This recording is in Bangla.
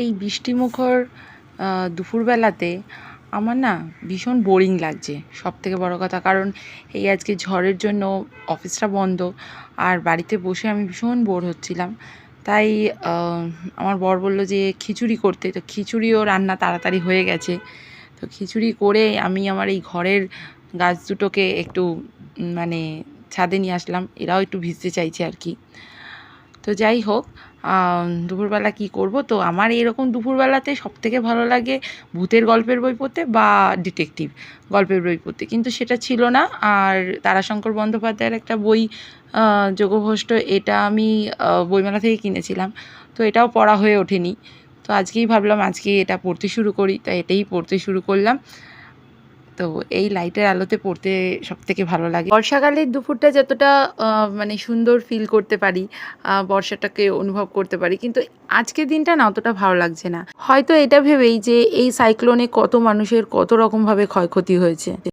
এই বৃষ্টিমুখর দুপুরবেলাতে আমার না ভীষণ বোরিং লাগছে, সবথেকে বড় কথা। কারণ এই আজকে ঝড়ের জন্য অফিসটা বন্ধ, আর বাড়িতে বসে আমি ভীষণ বোর হচ্ছিলাম। তাই আমার বর বলল যে খিচুড়ি করতে, তো খিচুড়িও রান্না তাড়াতাড়ি হয়ে গেছে। তো খিচুড়ি করে আমি আমার এই ঘরের গাছ দুটোকে একটু মানে ছাদে নিয়ে আসলাম, এরাও একটু ভিজতে চাইছে আর কি। তো যাই হোক, দুপুরবেলা কি করব, তো আমার এরকম দুপুরবেলাতে সবথেকে ভালো লাগে ভূতের গল্পের বই পড়তে বা ডিটেকটিভ গল্পের বই পড়তে, কিন্তু সেটা ছিল না। আর তারাশঙ্কর বন্দ্যোপাধ্যায়ের একটা বই যোগভ্রষ্ট, এটা আমি বইমেলা থেকে কিনেছিলাম, তো এটাও পড়া হয়ে ওঠেনি। তো আজকেই ভাবলাম আজকে এটা পড়তে শুরু করি, তাই এটাই পড়তে শুরু করলাম। তো এই লাইটের আলোতে পড়তে সবথেকে ভালো লাগে। বর্ষাকালের দুপুরটা যতটা মানে সুন্দর ফিল করতে পারি, বর্ষাটাকে অনুভব করতে পারি, কিন্তু আজকের দিনটা না অতটা ভালো লাগছে না। হয়তো এটা ভেবেই যে এই সাইক্লোনে কত মানুষের কত রকমভাবে ক্ষয়ক্ষতি হয়েছে।